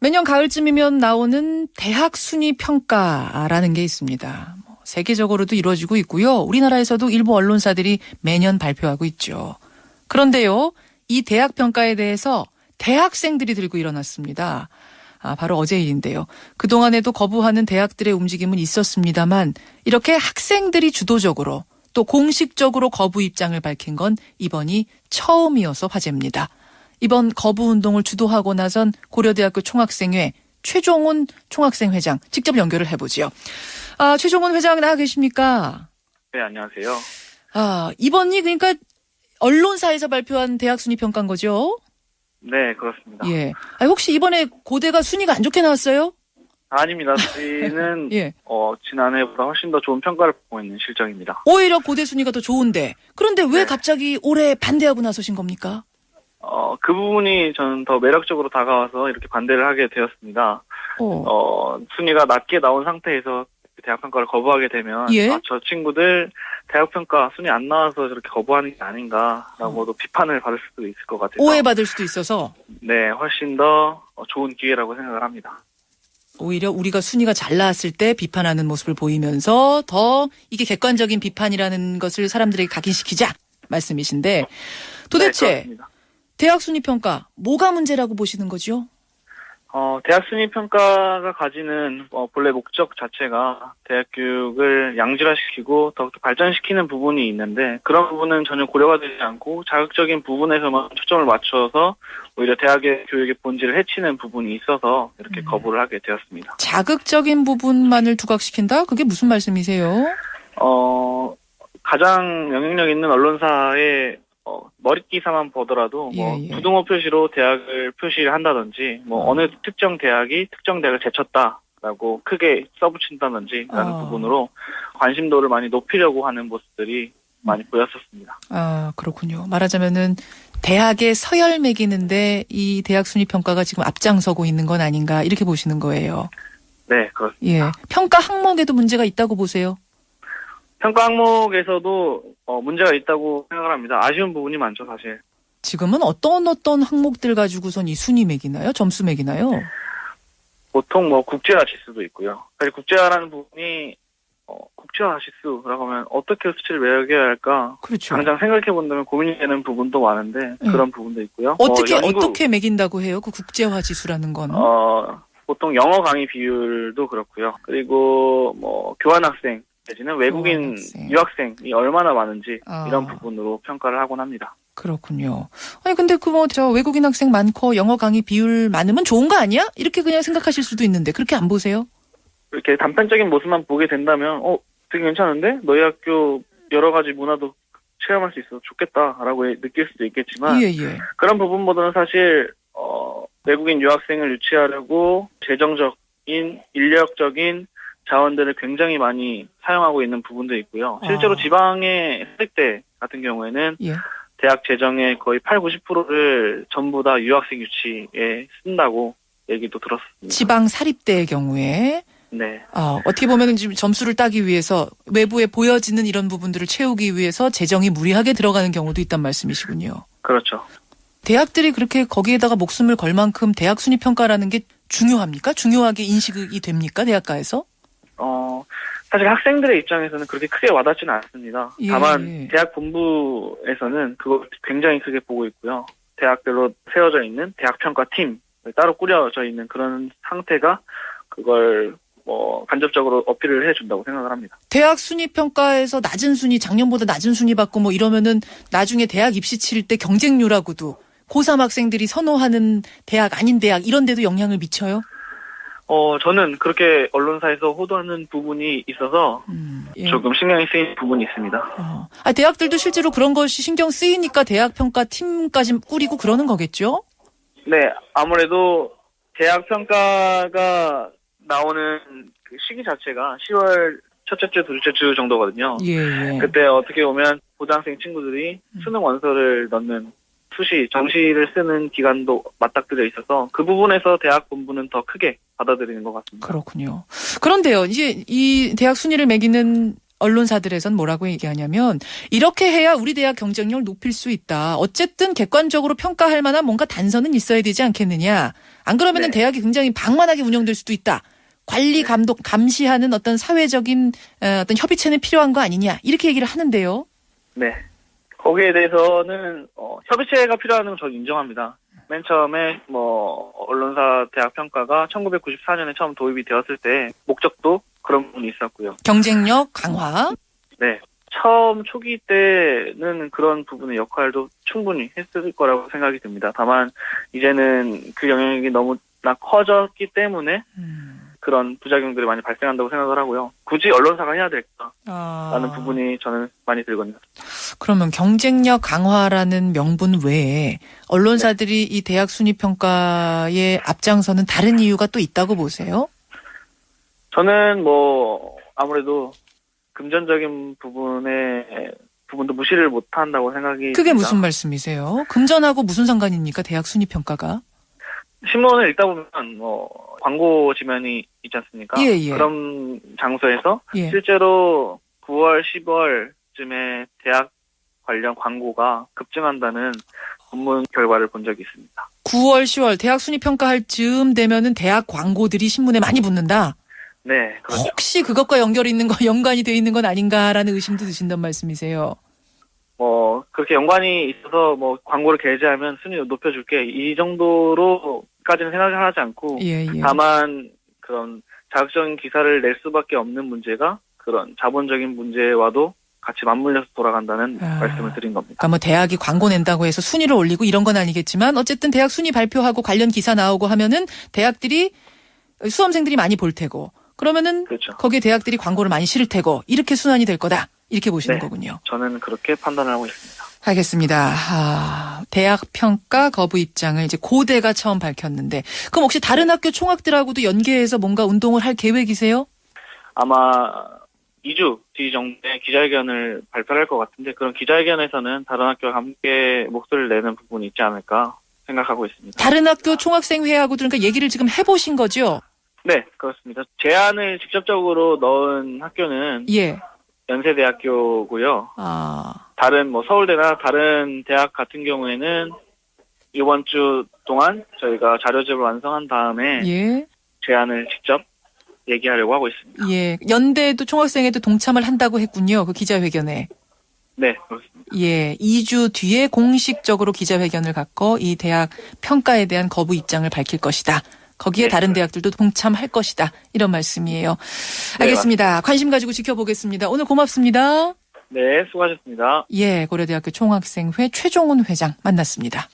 매년 가을쯤이면 나오는 대학 순위 평가라는 게 있습니다. 세계적으로도 이루어지고 있고요. 우리나라에서도 일부 언론사들이 매년 발표하고 있죠. 그런데요, 이 대학 평가에 대해서 대학생들이 들고 일어났습니다. 바로 어제 일인데요. 그동안에도 거부하는 대학들의 움직임은 있었습니다만 이렇게 학생들이 주도적으로 또 공식적으로 거부 입장을 밝힌 건 이번이 처음이어서 화제입니다. 이번 거부 운동을 주도하고 나선 고려대학교 총학생회 최종훈 총학생회장 직접 연결을 해보지요. 최종훈 회장 나와 계십니까? 네, 안녕하세요. 이번이 그러니까 언론사에서 발표한 대학 순위 평가인 거죠? 네, 그렇습니다. 예. 혹시 이번에 고대가 순위가 안 좋게 나왔어요? 아닙니다. 저희는 예. 지난해보다 훨씬 더 좋은 평가를 받고 있는 실정입니다. 오히려 고대 순위가 더 좋은데. 그런데 왜 네. 갑자기 올해 반대하고 나서신 겁니까? 그 부분이 저는 더 매력적으로 다가와서 이렇게 반대를 하게 되었습니다. 순위가 낮게 나온 상태에서 대학 평가를 거부하게 되면 예? 저 친구들 대학 평가 순위 안 나와서 저렇게 거부하는 게 아닌가라고도 비판을 받을 수도 있을 것 같아서 오해받을 수도 있어서. 네, 훨씬 더 좋은 기회라고 생각을 합니다. 오히려 우리가 순위가 잘 나왔을 때 비판하는 모습을 보이면서 더 이게 객관적인 비판이라는 것을 사람들에게 각인시키자 말씀이신데 도대체 네, 그렇습니다. 대학 순위 평가 뭐가 문제라고 보시는 거죠? 대학 순위 평가가 가지는 본래 목적 자체가 대학 교육을 양질화시키고 더욱더 발전시키는 부분이 있는데 그런 부분은 전혀 고려가 되지 않고 자극적인 부분에서만 초점을 맞춰서 오히려 대학의 교육의 본질을 해치는 부분이 있어서 이렇게 거부를 하게 되었습니다. 자극적인 부분만을 두각시킨다? 그게 무슨 말씀이세요? 가장 영향력 있는 언론사의 머릿기사만 보더라도 예. 부등호 표시로 대학을 표시를 한다든지 어느 특정 대학이 특정 대학을 제쳤다라고 크게 써붙인다든지 라는 부분으로 관심도를 많이 높이려고 하는 모습들이 많이 보였었습니다. 그렇군요. 말하자면은 대학에 서열 매기는데 이 대학 순위 평가가 지금 앞장서고 있는 건 아닌가 이렇게 보시는 거예요. 네, 그렇습니다. 예. 평가 항목에도 문제가 있다고 보세요? 평가 항목에서도 문제가 있다고 생각을 합니다. 아쉬운 부분이 많죠, 사실. 지금은 어떤 항목들 가지고선 이 순위 매기나요? 점수 매기나요? 보통 국제화 지수도 있고요. 사실 국제화라는 부분이 국제화 지수라고 하면 어떻게 수치를 매겨야 할까? 그렇죠. 당장 생각해 본다면 고민이 되는 부분도 많은데 그런 부분도 있고요. 어떻게 매긴다고 해요? 그 국제화 지수라는 건? 보통 영어 강의 비율도 그렇고요. 그리고 교환 학생 내지는 외국인 유학생이 얼마나 많은지 이런 부분으로 평가를 하곤 합니다. 그렇군요. 아니 근데 외국인 학생 많고 영어 강의 비율 많으면 좋은 거 아니야? 이렇게 그냥 생각하실 수도 있는데 그렇게 안 보세요? 이렇게 단편적인 모습만 보게 된다면 되게 괜찮은데? 너희 학교 여러 가지 문화도 체험할 수 있어서 좋겠다라고 느낄 수도 있겠지만 예. 그런 부분보다는 사실 외국인 유학생을 유치하려고 재정적인 인력적인 자원들을 굉장히 많이 사용하고 있는 부분도 있고요. 실제로 지방의 사립대 같은 경우에는 대학 재정의 거의 80-90%를 전부 다 유학생 유치에 쓴다고 얘기도 들었습니다. 지방 사립대의 경우에? 네. 어떻게 보면 지금 점수를 따기 위해서 외부에 보여지는 이런 부분들을 채우기 위해서 재정이 무리하게 들어가는 경우도 있단 말씀이시군요. 그렇죠. 대학들이 그렇게 거기에다가 목숨을 걸 만큼 대학 순위 평가라는 게 중요합니까? 중요하게 인식이 됩니까? 대학가에서? 사실 학생들의 입장에서는 그렇게 크게 와닿지는 않습니다. 다만 대학 본부에서는 그걸 굉장히 크게 보고 있고요. 대학별로 세워져 있는 대학평가팀 따로 꾸려져 있는 그런 상태가 그걸 간접적으로 어필을 해준다고 생각을 합니다. 대학 순위 평가에서 낮은 순위, 작년보다 낮은 순위 받고 이러면은 나중에 대학 입시 칠 때 경쟁률하고도 고3 학생들이 선호하는 대학 아닌 대학 이런 데도 영향을 미쳐요? 저는 그렇게 언론사에서 호도하는 부분이 있어서 조금 신경이 쓰이는 부분이 있습니다. 대학들도 실제로 그런 것이 신경 쓰이니까 대학 평가 팀까지 꾸리고 그러는 거겠죠? 네, 아무래도 대학 평가가 나오는 그 시기 자체가 10월 첫째 주, 둘째 주 정도거든요. 그때 어떻게 보면 고등학생 친구들이 수능 원서를 넣는 정시를 쓰는 기간도 맞닥뜨려 있어서 그 부분에서 대학 본부는 더 크게 받아들이는 것 같습니다. 그렇군요. 그런데요, 이제 이 대학 순위를 매기는 언론사들에선 뭐라고 얘기하냐면 이렇게 해야 우리 대학 경쟁력을 높일 수 있다. 어쨌든 객관적으로 평가할 만한 뭔가 단서는 있어야 되지 않겠느냐. 안 그러면은 네. 대학이 굉장히 방만하게 운영될 수도 있다. 관리, 감독, 감시하는 어떤 사회적인 어떤 협의체는 필요한 거 아니냐. 이렇게 얘기를 하는데요. 네. 거기에 대해서는 협의체가 필요하다는 건 저는 인정합니다. 맨 처음에 언론사 대학 평가가 1994년에 처음 도입이 되었을 때 목적도 그런 부분이 있었고요. 경쟁력 강화. 네. 처음 초기 때는 그런 부분의 역할도 충분히 했을 거라고 생각이 듭니다. 다만 이제는 그 영향력이 너무나 커졌기 때문에 그런 부작용들이 많이 발생한다고 생각을 하고요. 굳이 언론사가 해야 될까라는 부분이 저는 많이 들거든요. 그러면 경쟁력 강화라는 명분 외에 언론사들이 이 대학 순위 평가에 앞장서는 다른 이유가 또 있다고 보세요? 저는 아무래도 금전적인 부분도 무시를 못한다고 생각이 그게 듭니다. 무슨 말씀이세요? 금전하고 무슨 상관입니까? 대학 순위 평가가? 신문을 읽다 보면 광고 지면이 있지 않습니까? 예, 예. 그런 장소에서 예. 실제로 9월, 10월쯤에 대학 관련 광고가 급증한다는 논문 결과를 본 적이 있습니다. 9월, 10월 대학 순위 평가할 즈음 되면은 대학 광고들이 신문에 많이 붙는다. 네, 그렇죠. 혹시 그것과 연관이 돼 있는 건 아닌가라는 의심도 드신단 말씀이세요? 그렇게 연관이 있어서 광고를 게재하면 순위를 높여줄게 이 정도로까지는 생각을 하지 않고 예, 예. 다만 그런 자극적인 기사를 낼 수밖에 없는 문제가 그런 자본적인 문제와도 같이 맞물려서 돌아간다는 말씀을 드린 겁니다. 그러니까 대학이 광고 낸다고 해서 순위를 올리고 이런 건 아니겠지만 어쨌든 대학 순위 발표하고 관련 기사 나오고 하면은 대학들이 수험생들이 많이 볼 테고 그러면은 그렇죠. 거기에 대학들이 광고를 많이 실을 테고 이렇게 순환이 될 거다. 이렇게 보시는 네, 거군요. 저는 그렇게 판단을 하고 있습니다. 알겠습니다. 대학 평가 거부 입장을 이제 고대가 처음 밝혔는데 그럼 혹시 다른 학교 총학들하고도 연계해서 뭔가 운동을 할 계획이세요? 아마 2주 뒤 정도에 기자회견을 발표할 것 같은데 그런 기자회견에서는 다른 학교와 함께 목소리를 내는 부분이 있지 않을까 생각하고 있습니다. 다른 학교 총학생회하고도 그러니까 얘기를 지금 해보신 거죠? 네, 그렇습니다. 제안을 직접적으로 넣은 학교는 예. 연세대학교고요. 다른 서울대나 다른 대학 같은 경우에는 이번 주 동안 저희가 자료집을 완성한 다음에 예. 제안을 직접 얘기하려고 하고 있습니다. 예. 연대도 총학생회도 동참을 한다고 했군요. 그 기자회견에. 네, 그렇습니다. 예. 2주 뒤에 공식적으로 기자회견을 갖고 이 대학 평가에 대한 거부 입장을 밝힐 것이다. 거기에 네, 다른 대학들도 동참할 것이다. 이런 말씀이에요. 알겠습니다. 네, 관심 가지고 지켜보겠습니다. 오늘 고맙습니다. 네, 수고하셨습니다. 예, 고려대학교 총학생회 최종훈 회장 만났습니다.